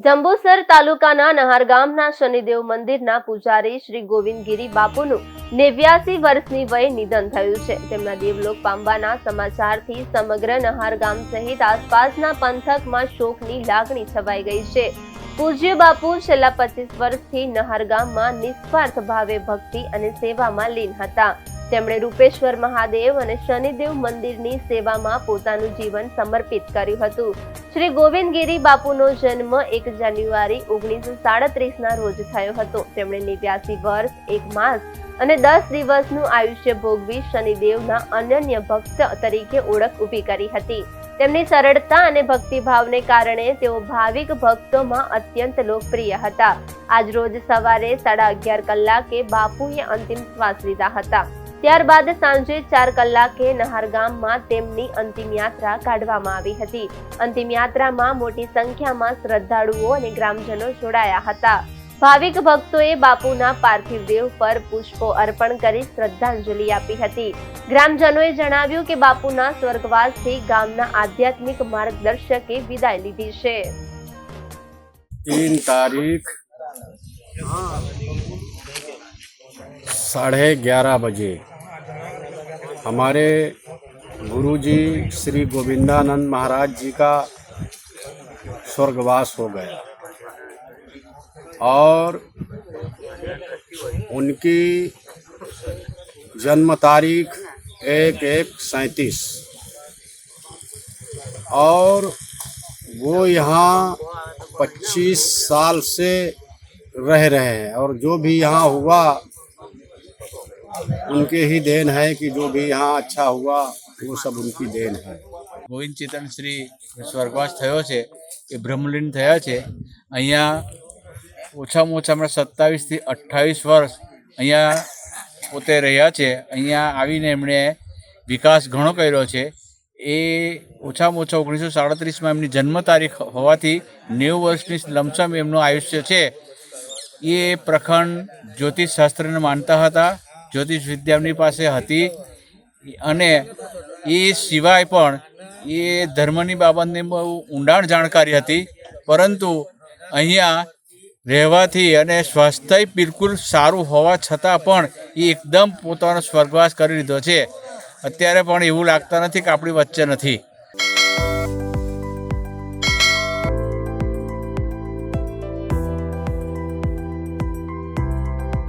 જંબુસર તાલુકાના નહાર ગામના શનિદેવ મંદિરના પૂજારી શ્રી ગોવિંદગીરી બાપુનું 89 વર્ષની વયે નિધન થયું છે। તેમના દેવલોક પામવાના સમાચારથી સમગ્ર નહાર ગામ સહિત આસપાસના પંથકમાં શોકની લાગણી છવાઈ ગઈ છે। પૂજ્ય બાપુ છેલ્લા 25 વર્ષથી નહાર ગામમાં નિસ્વાર્થ ભાવે ભક્તિ અને સેવામાં લીન હતા। તેમણે રૂપેશ્વર મહાદેવ અને શનિદેવ મંદિરની સેવામાં પોતાનું જીવન સમર્પિત કર્યું હતું। શ્રી ગોવિંદગીરી બાપુનો જન્મ 1 જાન્યુઆરી 1937ના રોજ થયો હતો। તેમણે 89 વર્ષ 1 માસ અને 10 દિવસનું આયુષ્ય ભોગવી શનિદેવના અનન્ય ભક્ત તરીકે ઓળખ ઊભી કરી હતી। તેમની સરળતા અને ભક્તિભાવને કારણે તેઓ ભાવિક ભક્તોમાં અત્યંત લોકપ્રિય હતા। આજ રોજ સવારે 11:30 કલાકે બાપુએ અંતિમ શ્વાસ લીધા હતા। ત્યારબાદ સાંજે 4 કલાકે નહાર ગામમાં તેમની અંતિમ યાત્રા કાઢવામાં આવી હતી। અંતિમ યાત્રામાં મોટી સંખ્યામાં શ્રદ્ધાળુઓ અને ગ્રામજનો જોડાયા હતા। ભાવિક ભક્તોએ બાપુના પાર્થિવ દેહ પર પુષ્પો અર્પણ કરી શ્રદ્ધાંજલિ આપી હતી। ગ્રામજનોએ જણાવ્યું કે બાપુના સ્વર્ગવાસથી ગામના આધ્યાત્મિક માર્ગદર્શકે વિદાય લીધી છે। 3 तारीख 11:30 बजे हमारे गुरुजी श्री गोविंदानंद महाराज जी का स्वर्गवास हो गया और उनकी जन्म तारीख 1/1/37 और वो यहाँ 25 साल से रह रहे हैं और जो भी यहाँ हुआ उनके ही देन है कि जो भी यहाँ अच्छा हुआ वो सब उनकी देन है। ગોવિંદ ચેતન શ્રી સ્વર્ગવાસ થયો છે એ બ્રહ્મલીન થયા છે। અહીંયા ઓછામાં ઓછા હમણાં 27 થી 28 વર્ષ અહીંયા પોતે રહ્યા છે। અહીંયા આવીને એમણે વિકાસ ઘણો કર્યો છે। એ ઓછામાં ઓછા 1937માં એમની જન્મ તારીખ હોવાથી 90 વર્ષની લમસમ એમનું આયુષ્ય છે। એ પ્રખંડ જ્યોતિષશાસ્ત્રને માનતા હતા, જ્યોતિષ વિદ્યા એમની પાસે હતી અને એ સિવાય પણ એ ધર્મની બાબતની બહુ ઊંડાણ જાણકારી હતી। પરંતુ અહીંયા રહેવાથી અને સ્વાસ્થ્ય બિલકુલ સારું હોવા છતાં પણ એ એકદમ પોતાનો સ્વર્ગવાસ કરી લીધો છે। અત્યારે પણ એવું લાગતા નથી કે આપણી વચ્ચે નથી।